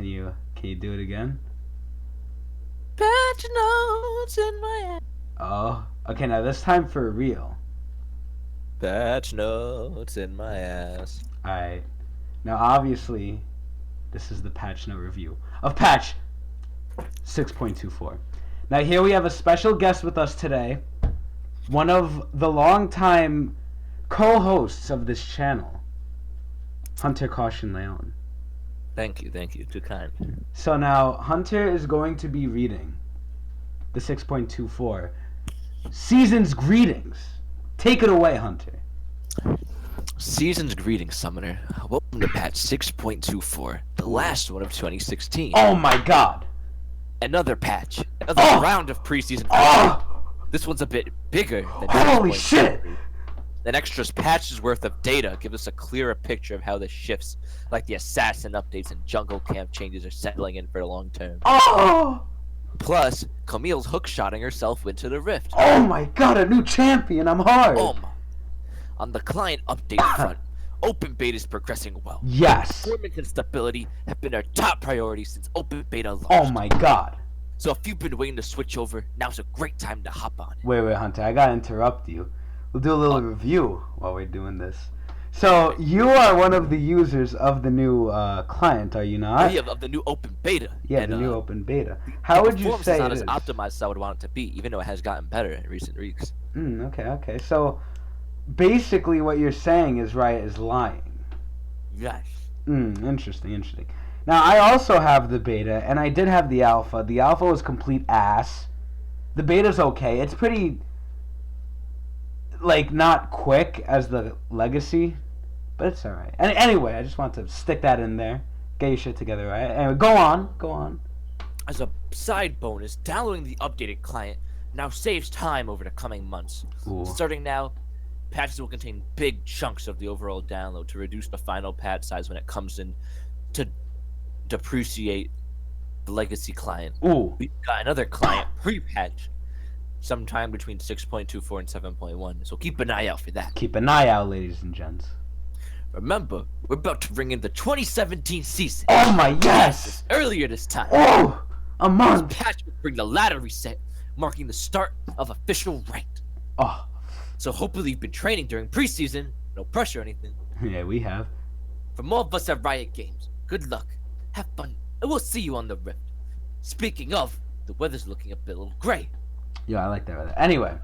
Can you do it again? Patch notes in my ass. Oh, okay. Now this time for real. Patch notes in my ass. All right. Now obviously, this is the patch note review of patch 6.24. Now here we have a special guest with us today. One of the longtime co-hosts of this channel, Hunter Caution Leon. Thank you. Too kind. So now Hunter is going to be reading the 6.24 Season's Greetings. Take it away, Hunter. Season's greetings, Summoner. Welcome to patch 6.24, the last one of 2016. Oh my god. Another patch. Another round of preseason. This one's a bit bigger than Holy shit! An extra patch's worth of data gives us a clearer picture of how the shifts, like the assassin updates and jungle camp changes, are settling in for the long term. Plus, Camille's hookshotting herself into the rift. Oh my god, a new champion! I'm hard! On the client update front, open beta is progressing well. Yes! Performance and stability have been our top priority since open beta launched. Oh my god. So if you've been waiting to switch over, now's a great time to hop on it. Wait, Hunter, I gotta interrupt you. We'll do a little review while we're doing this. So, you are one of the users of the new client, are you not? Yeah, of the new open beta. Yeah, the new open beta. How would you say it it is? is? Not as optimized as I would want it to be, even though it has gotten better in recent weeks. Okay. So, basically what you're saying is Riot is lying. Yes. Interesting. Now, I also have the beta, and I did have the alpha. The alpha was complete ass. The beta's okay. It's pretty, not quick as the legacy, but it's alright. Anyway, I just want to stick that in there. Get your shit together, right? Anyway, go on. As a side bonus, downloading the updated client now saves time over the coming months. Ooh. Starting now, patches will contain big chunks of the overall download to reduce the final patch size when it comes in to depreciate the legacy client. Ooh. We've got another client pre-patch sometime between 6.24 and 7.1, so keep an eye out for that. Keep an eye out, ladies and gents. Remember, we're about to bring in the 2017 season. Oh my yes! Earlier this time. Oh! A month! This patch will bring the ladder reset, marking the start of official ranked. Oh. So hopefully you've been training during preseason, no pressure or anything. Yeah, we have. From all of us at Riot Games, good luck, have fun, and we'll see you on the Rift. Speaking of, the weather's looking a little gray. Yeah, I like that weather. Anyway,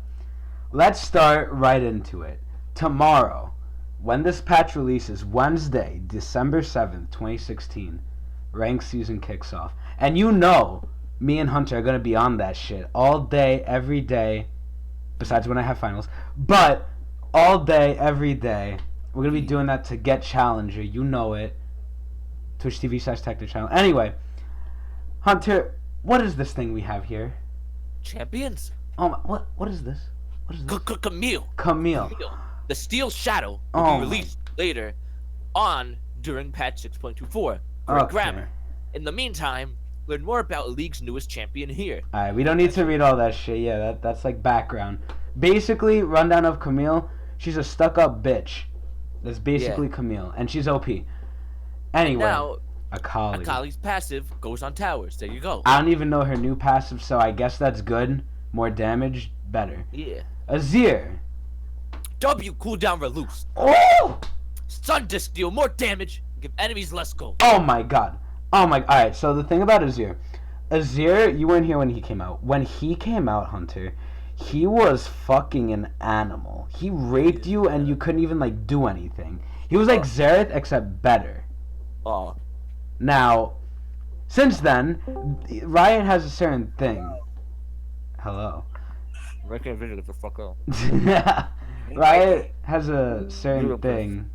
let's start right into it. Tomorrow, when this patch releases, Wednesday, December 7th, 2016, ranked season kicks off. And you know, me and Hunter are going to be on that shit all day, every day, besides when I have finals. But all day, every day, we're going to be doing that to get Challenger. You know it. Twitch TV/TechnoChannel. Anyway, Hunter, what is this thing we have here? Champions? Oh, what is this? Camille. The Steel Shadow will be released later on during patch 6.24. Great grammar. In the meantime, learn more about League's newest champion here. Alright, we don't need to read all that shit. Yeah, that's like background. Basically, rundown of Camille. She's a stuck-up bitch. That's basically Camille, and she's OP. Anyway, now, Akali. Akali's passive goes on towers. There you go. I don't even know her new passive, so I guess that's good. More damage, better. Yeah. Azir. W cooldown reduced. Oh! Sun Disc deal more damage, give enemies less gold. Oh my god. Alright, so the thing about Azir, you weren't here when he came out. When he came out, Hunter, he was fucking an animal. He raped you and you couldn't even, do anything. He was like Xerath, except better. Oh. Now, since then, Riot has a certain thing. Hello. Riot video the fuck up. Riot has a certain thing.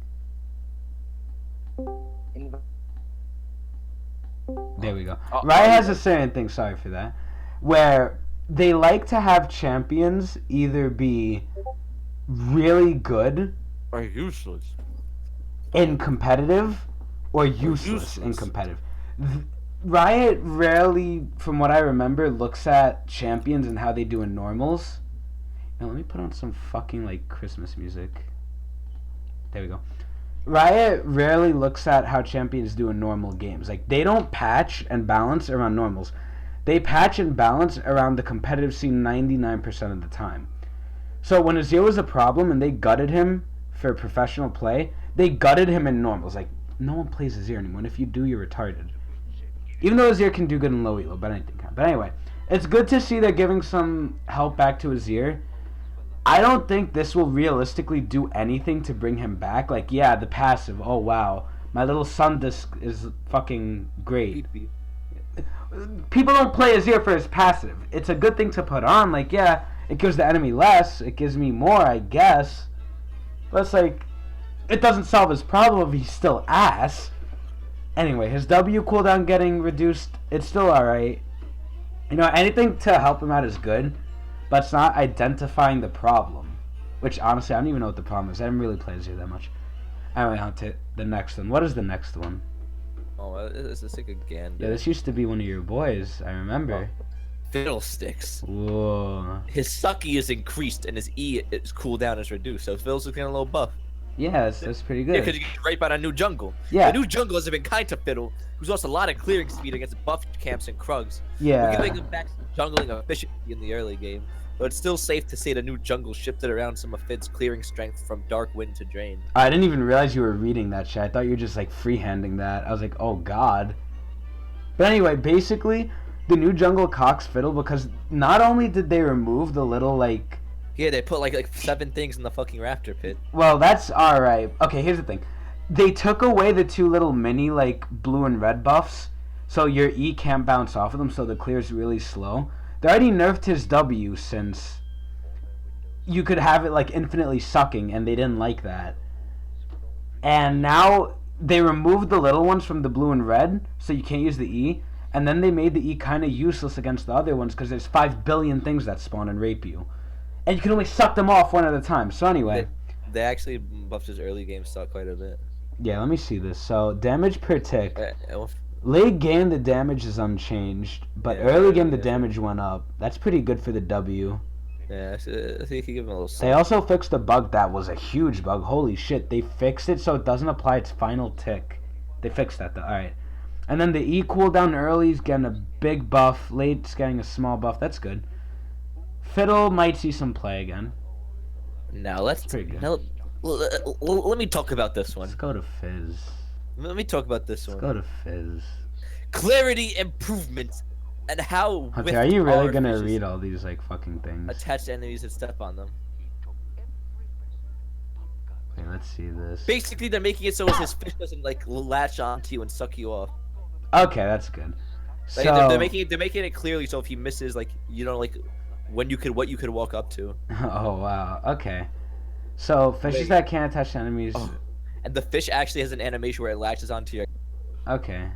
There we go. Riot has a certain thing, sorry for that, where they like to have champions either be really good or useless in competitive or useless in competitive. Riot rarely, from what I remember, looks at champions and how they do in normals. Now let me put on some fucking Christmas music. There we go. Riot rarely looks at how champions do in normal games. Like, they don't patch and balance around normals. They patch and balance around the competitive scene 99% of the time. So when Azir was a problem and they gutted him for professional play, they gutted him in normals. Like, no one plays Azir anymore, and if you do, you're retarded. Even though Azir can do good in low elo, but anything can. But anyway, it's good to see they're giving some help back to Azir. I don't think this will realistically do anything to bring him back. Like, yeah, the passive. Oh, wow. My little sun disc is fucking great. People don't play Azir for his passive. It's a good thing to put on. Like, yeah, it gives the enemy less. It gives me more, I guess. But it's like, it doesn't solve his problem if he's still ass. Anyway, his W cooldown getting reduced, it's still alright. You know, anything to help him out is good, but it's not identifying the problem. Which, honestly, I don't even know what the problem is. I didn't really play Azir that much. Anyway, on to the next one. What is the next one? Oh, it's like a Gander. Yeah, this used to be one of your boys, I remember. Oh. Fiddlesticks. Whoa. His sucky is increased and his E is cooldown is reduced, so Fiddlesticks getting a little buff. Yeah, that's pretty good. Yeah, because you get right by a new jungle. Yeah. The new jungle has been kind to Fiddle, who's lost a lot of clearing speed against buff camps and Krugs. Yeah. We can make him back to jungling efficiently in the early game, but it's still safe to say the new jungle shifted around some of Fid's clearing strength from Dark Wind to Drain. I didn't even realize you were reading that shit. I thought you were just like freehanding that. I was like, oh god. But anyway, basically, the new jungle cocks Fiddle because not only did they remove the little like... Yeah, they put like 7 things in the fucking raptor pit. Well, that's alright. Okay, here's the thing. They took away the 2 little mini like blue and red buffs, so your E can't bounce off of them, so the clear's really slow. They already nerfed his W since you could have it like infinitely sucking, and they didn't like that. And now they removed the little ones from the blue and red, so you can't use the E. And then they made the E kind of useless against the other ones because there's 5 billion things that spawn and rape you. And you can only suck them off one at a time. So anyway. They actually buffed his early game stock quite a bit. Yeah, let me see this. So damage per tick. Late game the damage is unchanged, but early game the damage went up. That's pretty good for the W. Yeah, so you can give him a little They also fixed a bug that was a huge bug. Holy shit, they fixed it so it doesn't apply its final tick. They fixed that though. Alright. And then the E cooldown early is getting a big buff. Late's getting a small buff. That's good. Fiddle might see some play again. Now let's pretty good. now, let me talk about this one. Let's go to Fizz. Let me talk about this Let's one. go to Fizz. Clarity improvements and how. Okay, are you really gonna read all these like fucking things? Attach enemies and step on them. Okay, let's see this. Basically, they're making it so his fish doesn't like latch onto you and suck you off. Okay, that's good. Like, So they're making it clearly so if he misses, like you know, like what you could walk up to. Oh wow. Okay. So fishes that can't attach to enemies. Oh. And the fish actually has an animation where it latches onto your. Okay.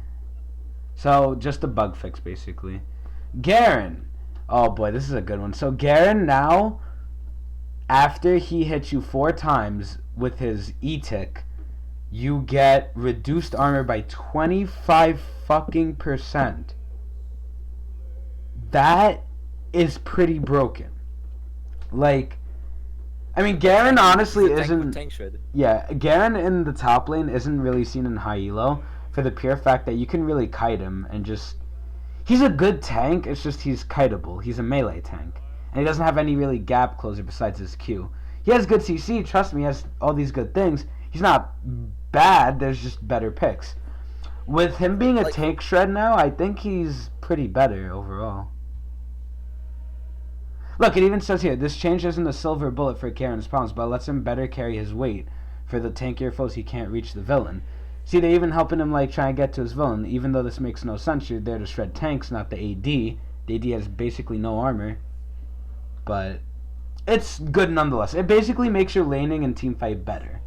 So just a bug fix basically. Garen. Oh boy, this is a good one. So Garen now, after he hits you 4 times with his E-tick, you get reduced armor by 25 fucking %. That is pretty broken. Like, I mean, Garen honestly isn't. Yeah, Garen in the top lane isn't really seen in high elo for the pure fact that you can really kite him and just. He's a good tank. It's just he's kiteable. He's a melee tank, and he doesn't have any really gap closer besides his Q. He has good CC. Trust me, he has all these good things. He's not bad. There's just better picks. With him being a tank shred now, I think he's pretty better overall. Look, it even says here, this change isn't a silver bullet for Garen's problems, but lets him better carry his weight. For the tankier foes, he can't reach the villain. See, they're even helping him, like, try and get to his villain. Even though this makes no sense, you're there to shred tanks, not the AD. The AD has basically no armor. But it's good nonetheless. It basically makes your laning and teamfight better.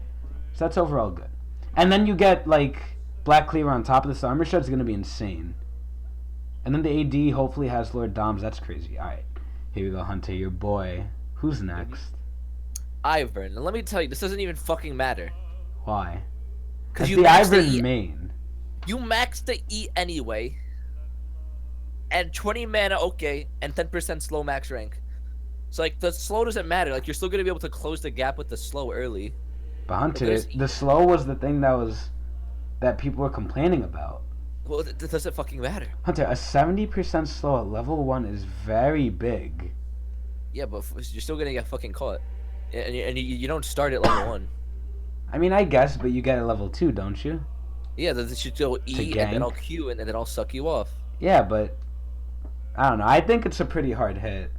So that's overall good. And then you get, like, Black Cleaver on top of this. The armor shred's going to be insane. And then the AD hopefully has Lord Doms. That's crazy. Alright. Here we go, Hunter, your boy. Who's next? Ivern. And let me tell you, this doesn't even fucking matter. Why? Because the Ivern main. You max the E anyway. And 20 mana, okay. And 10% slow max rank. So, like, the slow doesn't matter. Like, you're still going to be able to close the gap with the slow early. But Hunter, the slow was the thing that people were complaining about. Well, it doesn't fucking matter. Hunter, a 70% slow at level 1 is very big. Yeah, but you're still gonna get fucking caught, and you don't start at level 1. I mean, I guess, but you get at level 2, don't you? Yeah, then you should go E, and then I'll Q, and then I'll suck you off. Yeah, but I don't know. I think it's a pretty hard hit.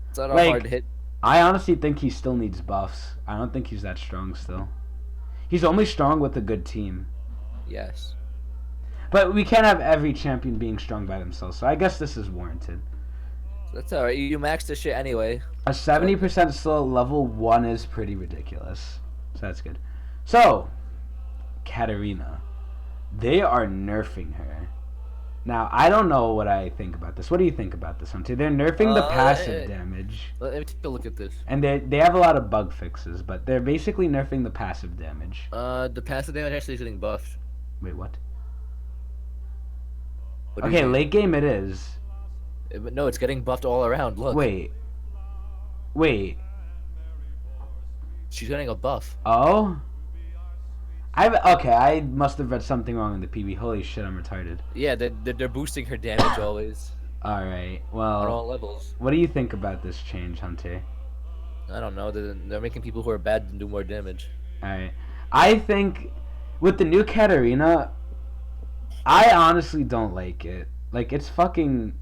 It's not a hard hit. I honestly think he still needs buffs. I don't think he's that strong still. He's only strong with a good team. Yes. But we can't have every champion being strong by themselves, so I guess this is warranted. That's alright. You maxed this shit anyway. A 70% slow level 1 is pretty ridiculous. So that's good. So, Katarina. They are nerfing her. Now, I don't know what I think about this. What do you think about this, Hunter? They're nerfing the passive damage. Let me take a look at this. And they have a lot of bug fixes, but they're basically nerfing the passive damage. The passive damage actually is getting buffed. Wait, what? Okay, late game it is. No, it's getting buffed all around. Look. Wait. She's getting a buff. Oh? Okay, I must have read something wrong in the PB. Holy shit, I'm retarded. Yeah, they're boosting her damage always. Alright, well... On all levels. What do you think about this change, Hunter? I don't know. They're making people who are bad do more damage. Alright. I think, with the new Katarina, I honestly don't like it. Like, it's fucking...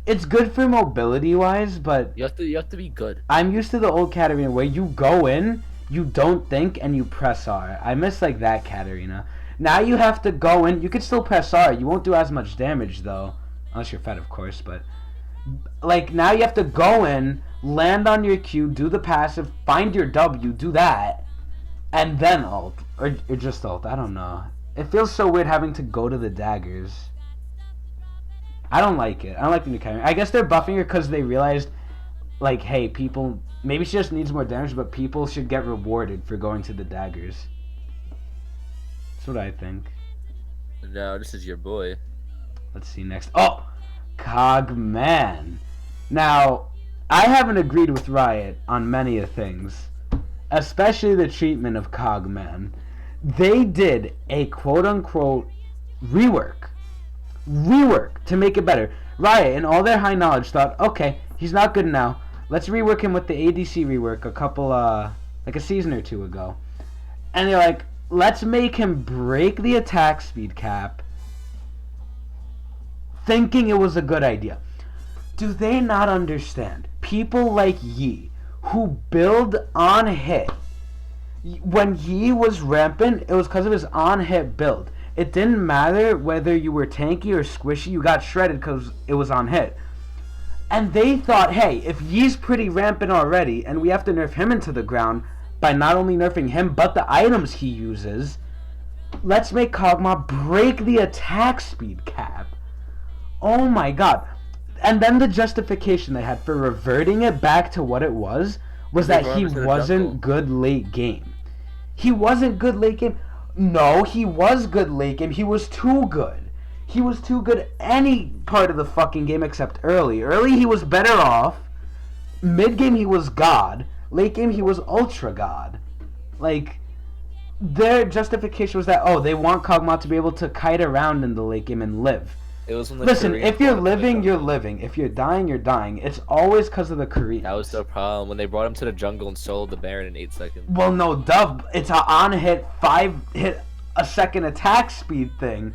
It's good for mobility-wise, but... You have to be good. I'm used to the old Katarina where you go in, you don't think, and you press R. I miss, like, that Katarina. Now you have to go in. You could still press R. You won't do as much damage, though. Unless you're fed, of course, but... Like, now you have to go in, land on your Q, do the passive, find your W, do that, and then ult. Or just ult. I don't know. It feels so weird having to go to the daggers. I don't like it. I don't like the new Katarina. I guess they're buffing her because they realized, like, hey, people... Maybe she just needs more damage, but people should get rewarded for going to the daggers. That's what I think. No, this is your boy. Let's see next. Oh! Cogman. Now, I haven't agreed with Riot on many of things. Especially the treatment of Cogman. They did a quote-unquote rework to make it better. Riot, in all their high knowledge, thought, okay, he's not good now. Let's rework him with the ADC rework a couple, like a season or two ago. And they're like, let's make him break the attack speed cap, thinking it was a good idea. Do they not understand? People like Yi, who build on hit. When Yi was rampant, it was because of his on-hit build. It didn't matter whether you were tanky or squishy, you got shredded because it was on hit. And they thought, hey, if Yi's pretty rampant already, and we have to nerf him into the ground by not only nerfing him, but the items he uses, let's make Kog'Maw break the attack speed cap. Oh my god. And then the justification they had for reverting it back to what it was that he wasn't good late game. He wasn't good late game. No, he was good late game. He was too good. He was too good any part of the fucking game except early. Early he was better off. Mid game he was god. Late game he was ultra god. Like, their justification was that, oh, they want Kog'Maw to be able to kite around in the late game and live. It was when the Listen, Korean if you're living, you're living. If you're dying, you're dying. It's always because of the Koreans. That was the problem when they brought him to the jungle and soloed the Baron in 8 seconds. Well, no, Dove. It's a on-hit, 5-hit-a-second attack speed thing.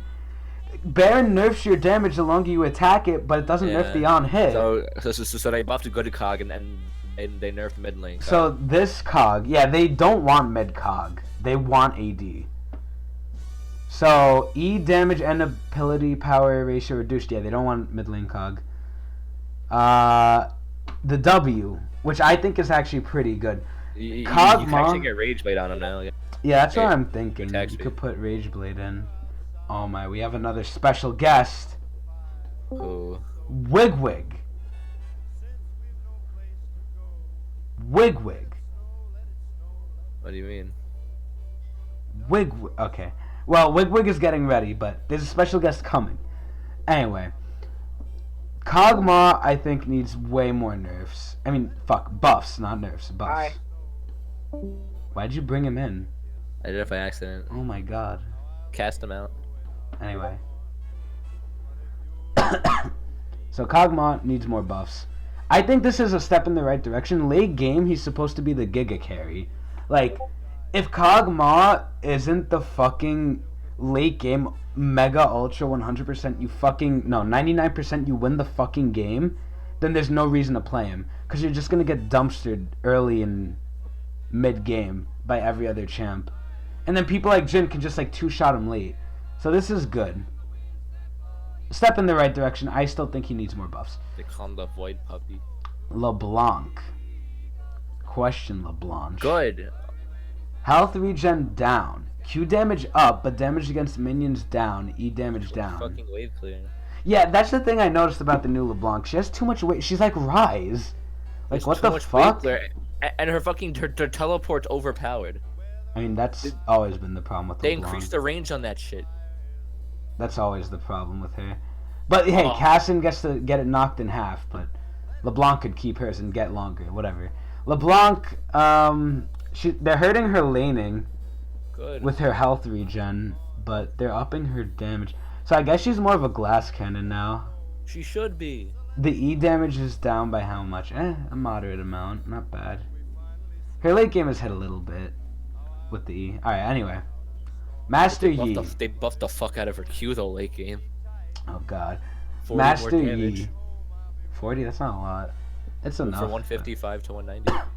Baron nerfs your damage the longer you attack it, but it doesn't nerf the on-hit. So they buffed Good Cog and they nerfed mid lane. So this Cog, yeah, they don't want mid Cog. They want AD. So E damage and ability power ratio reduced. Yeah, they don't want mid lane Cog. The W, which I think is actually pretty good. You can actually get Rage Blade on him now. Yeah, that's what I'm thinking. You could put Rage Blade in. Oh my, we have another special guest. Who? Wigwig. Wigwig. What do you mean? Wigwig. Okay. Well, Wigwig is getting ready, but there's a special guest coming. Anyway. Kog'Maw, I think, needs way more nerfs. I mean, buffs, not nerfs. Buffs. Hi. Why'd you bring him in? I did it by accident. Oh my god. Cast him out. Anyway. So Kog'Maw needs more buffs. I think this is a step in the right direction. Late game, he's supposed to be the Giga carry. Like, if Kog'Maw isn't the fucking late game Mega Ultra 100%, you fucking... No, 99% you win the fucking game, then there's no reason to play him. Because you're just going to get dumpstered early in mid-game by every other champ. And then people like Jhin can just, like, two-shot him late. So this is good. Step in the right direction. I still think he needs more buffs. They call him the Void Puppy. LeBlanc. Question LeBlanc. Good. Health regen down. Q damage up, but damage against minions down. E damage down. Fucking wave clear. Yeah, that's the thing I noticed about the new LeBlanc. She has too much weight. She's like Rise. Like, There's what too the much fuck? wave clear, and her fucking her teleport's overpowered. I mean, that's always been the problem with They LeBlanc. increased the range on that shit. That's always the problem with her. But hey, Cassin gets to get it knocked in half, but LeBlanc could keep hers and get longer, whatever. LeBlanc, they're hurting her laning with her health regen, but they're upping her damage. So I guess she's more of a glass cannon now. She should be. The E damage is down by how much? A moderate amount, not bad. Her late game has hit a little bit with the E. Alright, anyway. Master Yi. They buffed the fuck out of her Q though late game. Oh god. 40 Master more damage. Yi. 40? That's not a lot. It's enough. From 155 to 190.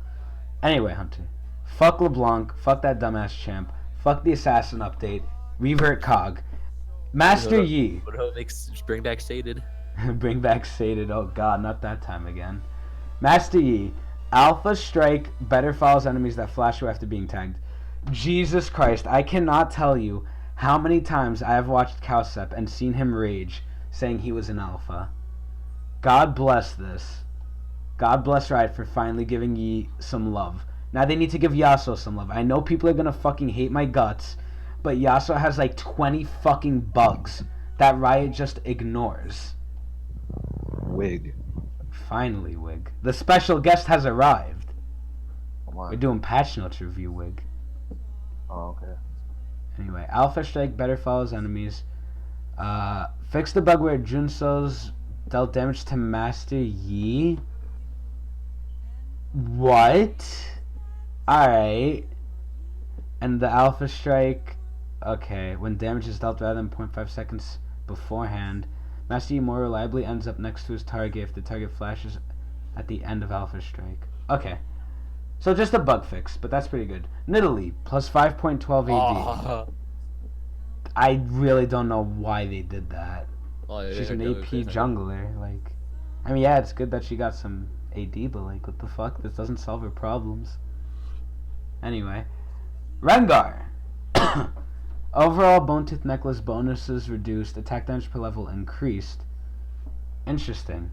Anyway, Hunter. Fuck LeBlanc. Fuck that dumbass champ. Fuck the assassin update. Revert Cog. Master Yi. What makes bring back Sated? Bring back Sated. Oh god, not that time again. Master Yi. Alpha Strike better follows enemies that flash away after being tagged. Jesus Christ, I cannot tell you how many times I have watched Cowsep and seen him rage, saying he was an alpha. God bless this. God bless Riot for finally giving Yi some love. Now they need to give Yasuo some love. I know people are gonna fucking hate my guts, but Yasuo has like 20 fucking bugs that Riot just ignores. Wig. Finally, Wig. The special guest has arrived. Come on. We're doing patch notes review, Wig. Oh, okay. Anyway, Alpha Strike better follows enemies. Fix the bug where Junso's dealt damage to Master Yi. What? Alright. And the Alpha Strike. Okay, when damage is dealt rather than 0.5 seconds beforehand, Master Yi more reliably ends up next to his target if the target flashes at the end of Alpha Strike. Okay. So just a bug fix, but that's pretty good. Nidalee, plus 5.12 AD. I really don't know why they did that. She's an AP jungler. Like, I mean, yeah, it's good that she got some AD, but like, what the fuck? This doesn't solve her problems. Anyway, Rengar. Overall, Bone Tooth Necklace bonuses reduced. Attack damage per level increased. Interesting.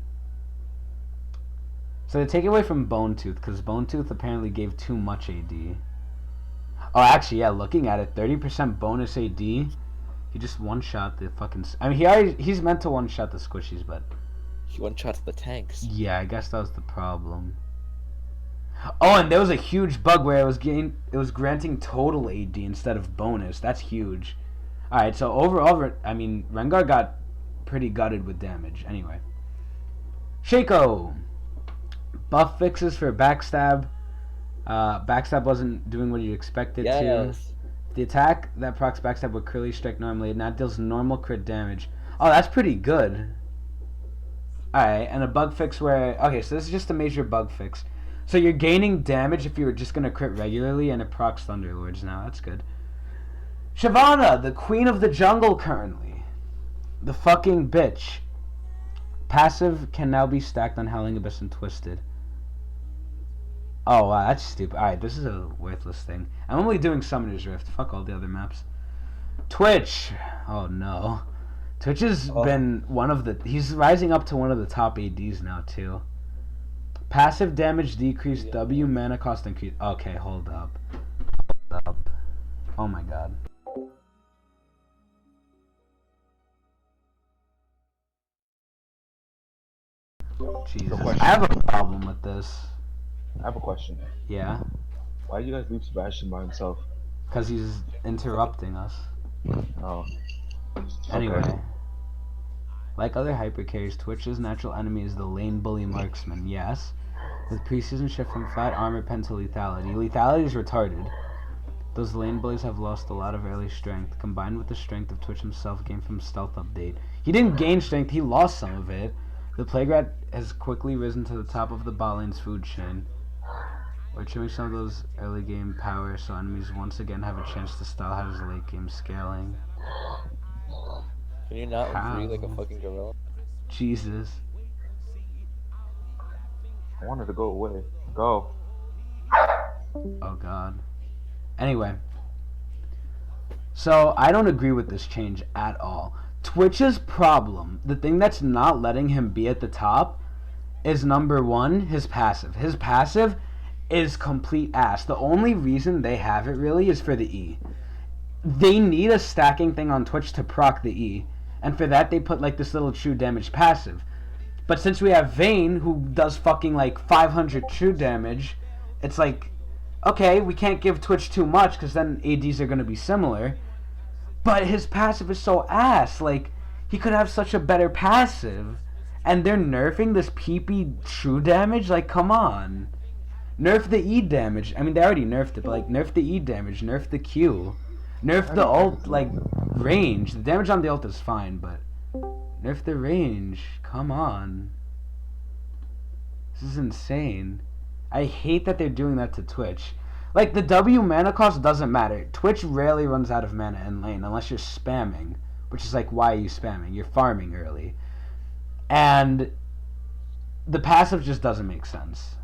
So they take it away from Bone Tooth, because Bone Tooth apparently gave too much AD. Oh, actually, yeah, looking at it, 30% bonus AD. He just one-shot the fucking... I mean, he's meant to one-shot the squishies, but... He one-shot the tanks. Yeah, I guess that was the problem. Oh, and there was a huge bug where it was granting total AD instead of bonus. That's huge. Alright, so overall, I mean, Rengar got pretty gutted with damage. Anyway. Shaco! Buff fixes for Backstab. Backstab wasn't doing what you expected to. The attack that procs Backstab with Curly Strike normally, and that deals normal crit damage. Oh, that's pretty good. Alright, and a bug fix where... Okay, so this is just a major bug fix. So you're gaining damage if you were just going to crit regularly, and it procs Thunderlords now. That's good. Shyvana, the queen of the jungle currently. The fucking bitch. Passive can now be stacked on Howling Abyss and Twisted. Oh, wow, that's stupid. Alright, this is a worthless thing. I'm only doing Summoner's Rift. Fuck all the other maps. Twitch. Oh, no. Twitch has been one of the... He's rising up to one of the top ADs now, too. Passive damage decrease, W mana cost increase. Okay, hold up. Hold up. Oh, my God. Jesus. I have a problem with this. I have a question. Yeah? Why did you guys leave Sebastian by himself? Because he's interrupting us. Oh. Anyway. Okay. Like other hypercarriers, Twitch's natural enemy is the lane bully marksman, yes. With preseason shift from flat armor pen to lethality. Lethality is retarded. Those lane bullies have lost a lot of early strength, combined with the strength of Twitch himself gained from stealth update. He didn't gain strength, he lost some of it. The Plague Rat has quickly risen to the top of the bot lane's food chain. We're trimming some of those early game power so enemies once again have a chance to style out his late game scaling. Can you not How? breathe like a fucking gorilla? Jesus. I wanted to go away. Go. Oh god. Anyway. So, I don't agree with this change at all. Twitch's problem, the thing that's not letting him be at the top, is number one, his passive. His passive is complete ass. The only reason they have it really is for the E. They need a stacking thing on Twitch to proc the E. And for that they put like this little true damage passive. But since we have Vayne, who does fucking like 500 true damage, it's like, okay, we can't give Twitch too much because then ADs are going to be similar. But his passive is so ass. Like, he could have such a better passive. And they're nerfing this PP true damage? Like, come on. Nerf the E damage. I mean, they already nerfed it, but like, nerf the E damage, nerf the Q. Nerf the ult, like, range. The damage on the ult is fine, but nerf the range. Come on. This is insane. I hate that they're doing that to Twitch. Like, the W mana cost doesn't matter. Twitch rarely runs out of mana in lane unless you're spamming. Which is like, why are you spamming? You're farming early. And the passive just doesn't make sense.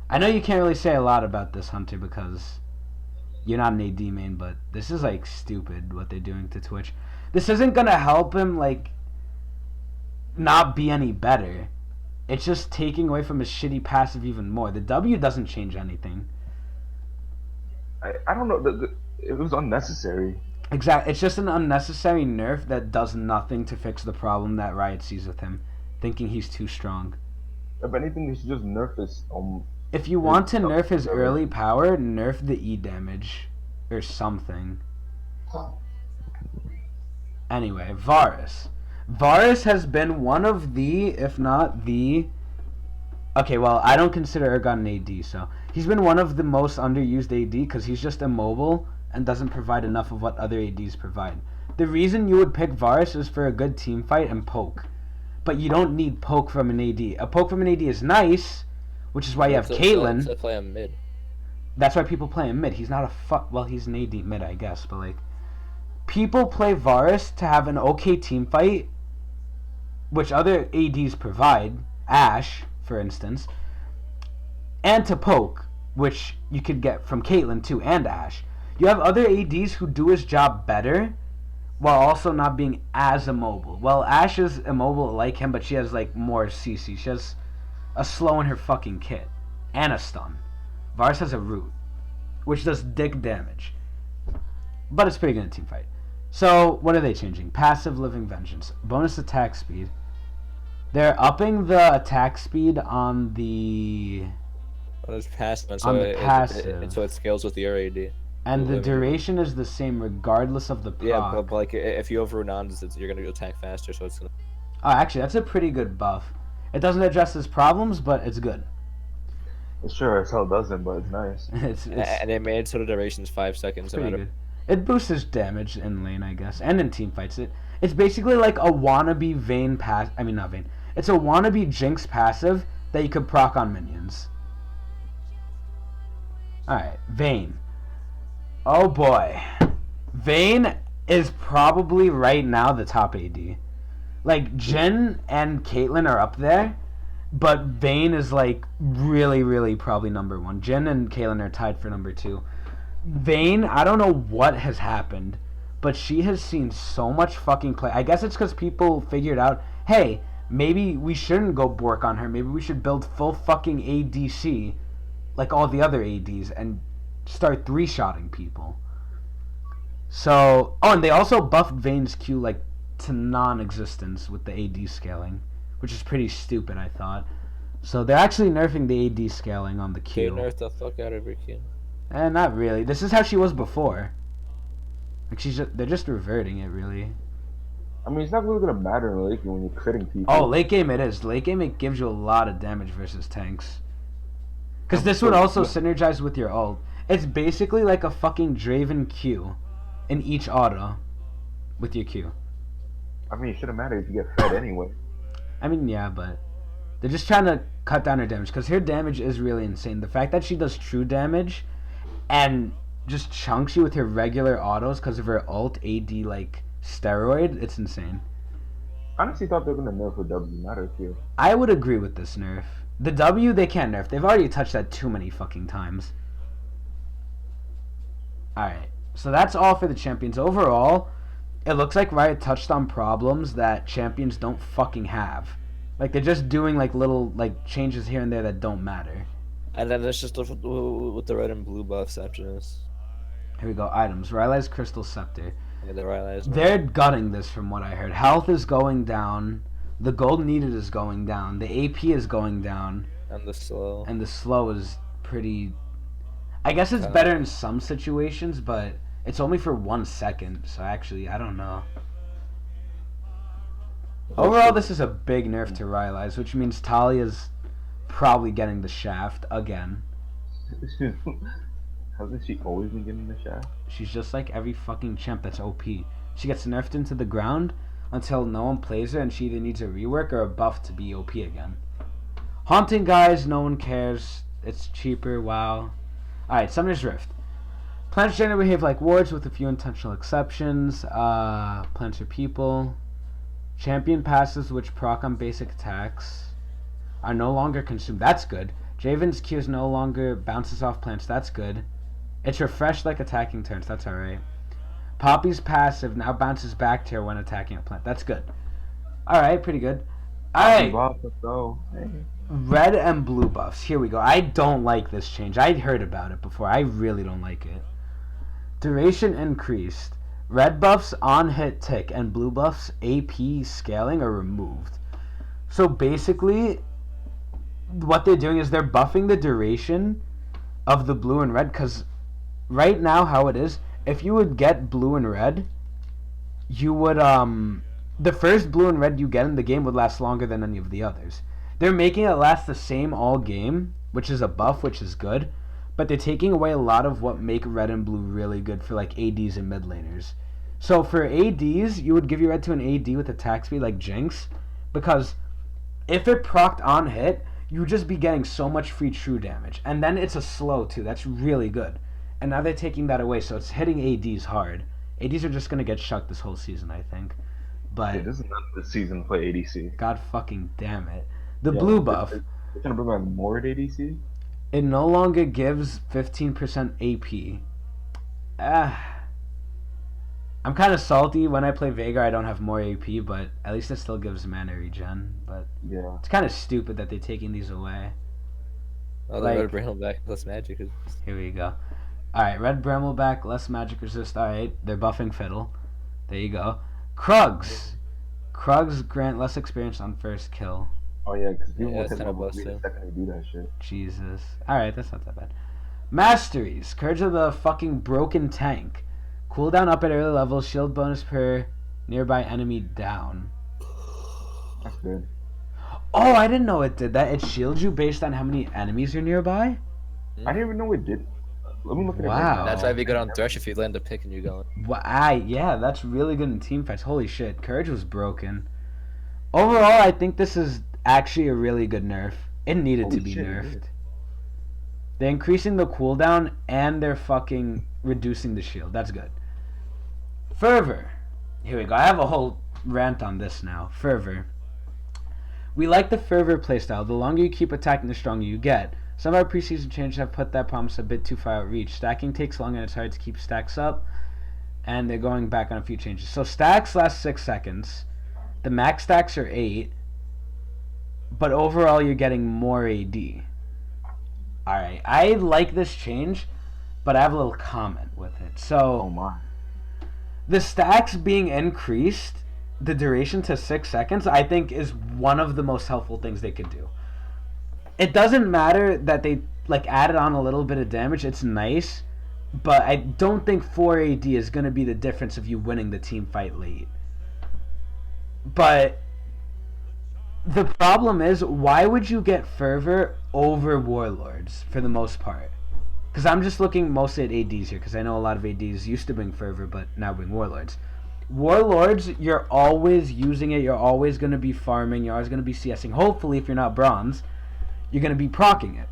I know you can't really say a lot about this, Hunter, because you're not an AD main, but this is, like, stupid what they're doing to Twitch. This isn't gonna help him, like, not be any better. It's just taking away from his shitty passive even more. The W doesn't change anything. I don't know. It was unnecessary. Exactly. It's just an unnecessary nerf that does nothing to fix the problem that Riot sees with him, thinking he's too strong. If anything, they should just nerf his If you want to nerf his early power, nerf the E damage. Or something. Anyway, Varus. Varus has been one of the, if not the... Okay, well, I don't consider Ergon an AD, so... He's been one of the most underused AD because he's just immobile and doesn't provide enough of what other ADs provide. The reason you would pick Varus is for a good team fight and poke. But you don't need poke from an AD. A poke from an AD is nice, which is why you have Caitlyn. So play him mid. That's why people play him mid. He's not a well, he's an AD mid, I guess, but like... People play Varus to have an okay team fight, which other ADs provide, Ashe, for instance, and to poke, which you could get from Caitlyn too, and Ashe. You have other ADs who do his job better, while also not being as immobile. Well, Ashe is immobile like him, but she has like more CC. She has a slow in her fucking kit, and a stun. Varus has a root, which does dick damage, but it's pretty good in a team fight. So, what are they changing? Passive Living Vengeance. Bonus attack speed. They're upping the attack speed on the... On his passive, On the passive. So it scales with your AD. And the duration is the same regardless of the proc. Yeah, but like, if you overrun on, you're going to attack faster, so it's going to... Oh, actually, that's a pretty good buff. It doesn't address his problems, but it's good. It sure as hell doesn't, but it's nice. And they made sort of durations 5 seconds. Pretty good. It boosts his damage in lane, I guess, and in team fights. It's basically like a wannabe Vayne pass. I mean, not Vayne. It's a wannabe Jinx passive that you could proc on minions. Alright, Vayne. Oh boy. Vayne is probably right now the top AD. Like, Jhin and Caitlyn are up there, but Vayne is like really, really probably number one. Jhin and Caitlyn are tied for number two. Vayne, I don't know what has happened, but she has seen so much fucking play. I guess it's because people figured out, hey, maybe we shouldn't go Bork on her. Maybe we should build full fucking ADC like all the other ADs and start three-shotting people. So, oh, and they also buffed Vayne's Q like to non-existence with the AD scaling, which is pretty stupid, I thought. So they're actually nerfing the AD scaling on the Q. They nerfed the fuck out of her Q. Not really. This is how she was before. Like they're just reverting it, really. I mean, it's not really gonna matter in late game when you're critting people. Oh, late game it is. Late game it gives you a lot of damage versus tanks. Because this would also synergize with your ult. It's basically like a fucking Draven Q in each auto with your Q. I mean, it shouldn't matter if you get fed anyway. I mean, yeah, but they're just trying to cut down her damage because her damage is really insane. The fact that she does true damage and just chunks you with her regular autos because of her ult AD like steroid, it's insane. I honestly thought they were gonna nerf her W, not her Q. I would agree with this nerf. The W they can't nerf. They've already touched that too many fucking times. Alright, so that's all for the champions. Overall, it looks like Riot touched on problems that champions don't fucking have. Like, they're just doing, like, little, like, changes here and there that don't matter. And then there's just with the red and blue buffs after this. Here we go, items. Rylai's Crystal Scepter. Yeah, the Rylai's. They're gutting this from what I heard. Health is going down. The gold needed is going down. The AP is going down. And the slow. And the slow is pretty... I guess it's better in some situations, but it's only for 1 second. So actually, I don't know. Overall, this is a big nerf to Rylai's, which means Talia's probably getting the shaft again. Hasn't she always been getting the shaft? She's just like every fucking champ that's OP. She gets nerfed into the ground until no one plays her and she either needs a rework or a buff to be OP again. Haunting guys, no one cares. It's cheaper, wow. Alright, Summoner's Rift. Plants generally behave like wards with a few intentional exceptions. Plants are people. Champion passes which proc on basic attacks are no longer consumed. That's good. Draven's Q is no longer bounces off plants. That's good. It's refreshed like attacking turns. That's alright. Poppy's passive now bounces back to her when attacking a plant. That's good. Alright, pretty good. Alright. Let's go. Hey. Red and blue buffs. Here we go. I don't like this change. I'd heard about it before. I really don't like it. Duration increased. Red buffs on hit tick and blue buffs AP scaling are removed. So basically, what they're doing is they're buffing the duration of the blue and red, because right now how it is, if you would get blue and red, you would the first blue and red you get in the game would last longer than any of the others. They're making it last the same all game, which is a buff, which is good, but they're taking away a lot of what make red and blue really good for like ADs and mid laners. So for ADs, you would give your red to an AD with attack speed like Jinx, because if it procced on hit, you would just be getting so much free true damage. And then it's a slow too, that's really good. And now they're taking that away, so it's hitting ADs hard. ADs are just going to get shucked this whole season, I think. But yeah, this is not the season to play ADC. God fucking damn it. The blue buff. They're going to bring back more at ADC? It no longer gives 15% AP. I'm kind of salty. When I play Veigar, I don't have more AP, but at least it still gives mana regen. But yeah, it's kind of stupid that they're taking these away. Oh, they better bring them back. Less magic. Here we go. Alright, red Bramble back, less magic resist. Alright, they're buffing Fiddle. There you go. Krugs. Krugs grant less experience on first kill. Oh yeah, because people will it's take kinda about busted. 3 seconds to do that shit. Jesus. Alright, that's not that bad. Masteries. Courage of the fucking broken tank. Cooldown up at early levels. Shield bonus per nearby enemy down. That's good. Oh, I didn't know it did that. It shields you based on how many enemies are nearby? I didn't even know it did. Let me look at it. Wow. That's why if you go on Thresh, if you land a pick and you're going. Yeah, that's really good in team fights. Holy shit, Courage was broken. Overall, I think this is actually a really good nerf. It needed to be nerfed. They're increasing the cooldown and they're fucking reducing the shield. That's good. Fervor. Here we go. I have a whole rant on this now. Fervor. We like the Fervor playstyle. The longer you keep attacking, the stronger you get. Some of our preseason changes have put that promise a bit too far out reach. Stacking takes long and it's hard to keep stacks up. And they're going back on a few changes. So stacks last 6 seconds. The max stacks are 8. But overall you're getting more AD. Alright, I like this change, but I have a little comment with it. So, Oh my. the stacks being increased, the duration to 6 seconds, I think is one of the most helpful things they could do. it doesn't matter that they like added on a little bit of damage. It's nice, but I don't think 4 AD is gonna be the difference of you winning the team fight late. But the problem is, why would you get Fervor over Warlords for the most part? Because I'm just looking mostly at ADs here, because I know a lot of ADs used to bring Fervor, but now bring Warlords. Warlords, you're always using it, you're always going to be farming, you're always going to be CSing. Hopefully, if you're not bronze, you're going to be proccing it.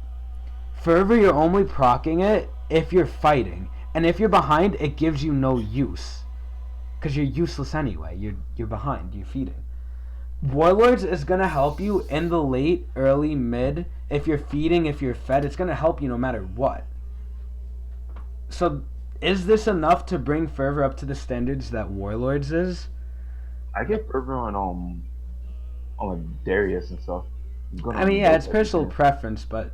Fervor, you're only proccing it if you're fighting. And if you're behind, it gives you no use. Because you're useless anyway. You're behind, you're feeding. Warlords is going to help you in the late, early, mid. If you're feeding, if you're fed, it's going to help you no matter what. So, is this enough to bring Fervor up to the standards that Warlords is? I get Fervor on Darius and stuff. I mean, yeah, it's personal preference, but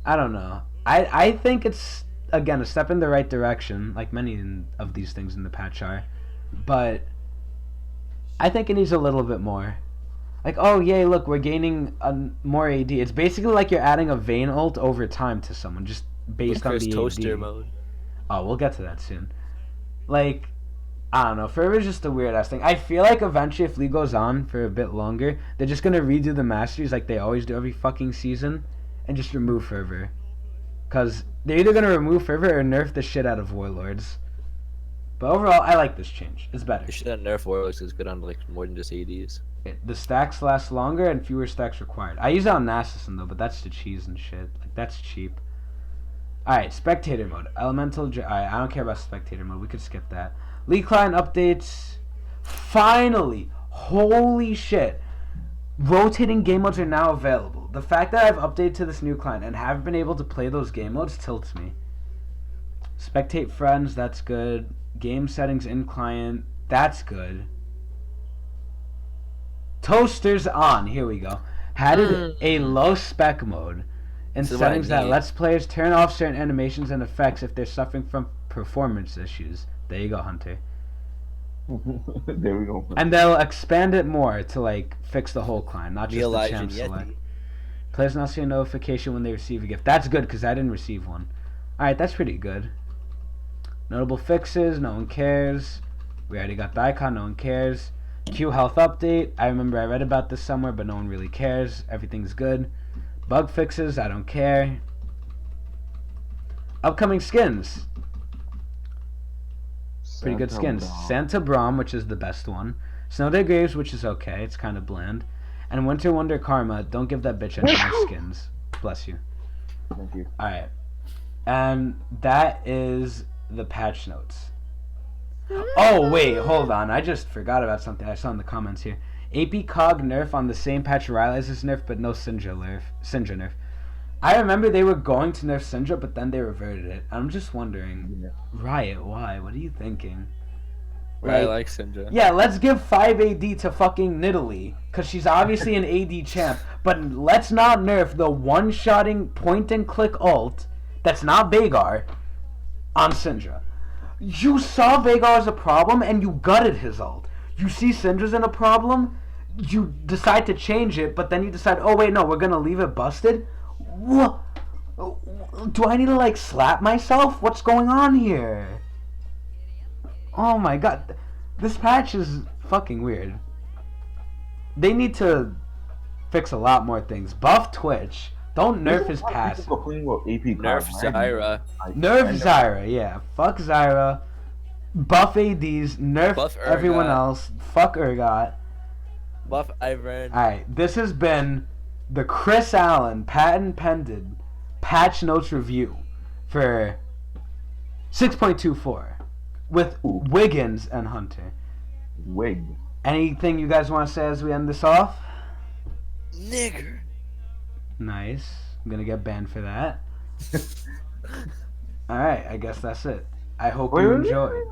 I don't know. I think it's, again, a step in the right direction, like many of these things in the patch are, but I think it needs a little bit more. Like, oh, yay, look, we're gaining more AD. It's basically like you're adding a Vayne ult over time to someone, just based on the Toaster AD. mode. Oh, we'll get to that soon. Like, I don't know. Fervor's just a weird-ass thing. I feel like eventually, if League goes on for a bit longer, they're just going to redo the Masters like they always do every fucking season and just remove Fervor. Because they're either going to remove Fervor or nerf the shit out of Warlords. But overall, I like this change. It's better. They should have nerf Warlords is good on like more than just ADs. The stacks last longer and fewer stacks required. I use it on Nasusson though, but that's the cheese and shit. Like, that's cheap. Alright, spectator mode. Elemental. Alright, I don't care about spectator mode. We could skip that. League client updates. Finally! Holy shit. Rotating game modes are now available. The fact that I've updated to this new client and have been able to play those game modes tilts me. Spectate friends, that's good. Game settings in client, that's good. Toasters on, here we go. Added a low spec mode in settings that lets players turn off certain animations and effects if they're suffering from performance issues. There you go, Hunter. There we go. And they'll expand it more to like fix the whole client, not just the champ select. Players now see a notification when they receive a gift. That's good because I didn't receive one. Alright, that's pretty good. Notable fixes, no one cares. We already got the icon, no one cares. Q health update, I remember I read about this somewhere, but no one really cares. Everything's good. Bug fixes, I don't care. Upcoming skins. Pretty good skins. Santa Braum, which is the best one. Snowday Graves, which is okay, it's kind of bland. And Winter Wonder Karma, don't give that bitch any more skins. Bless you. Thank you. Alright. And that is the patch notes. Oh, wait, hold on. I just forgot about something I saw in the comments here. AP Cog nerf on the same patch Rylai's nerf, but no Syndra nerf. I remember they were going to nerf Syndra, but then they reverted it. I'm just wondering, Riot, why? What are you thinking? I like Syndra. Yeah, let's give 5 AD to fucking Nidalee, because she's obviously an AD champ, but let's not nerf the one-shotting point-and-click ult that's not Veigar on Syndra. You saw Veigar as a problem, and you gutted his ult. You see Syndra's in a problem, you decide to change it, but then you decide, oh wait, no, we're gonna leave it busted? What? Do I need to, like, slap myself? What's going on here? Oh my god. This patch is fucking weird. They need to fix a lot more things. Buff Twitch. Don't nerf his passive. Nerf Zyra. Nerf Zyra, yeah. Fuck Zyra. Buff ADs. Nerf everyone else. Fuck Urgot. Buff Ivern. Alright, this has been the Chris Allen patent-pended patch notes review for 6.24 with Wiggins and Hunter. Wig. Anything you guys want to say as we end this off? Nigger. Nice. I'm gonna get banned for that. Alright, I guess that's it. I hope you enjoyed.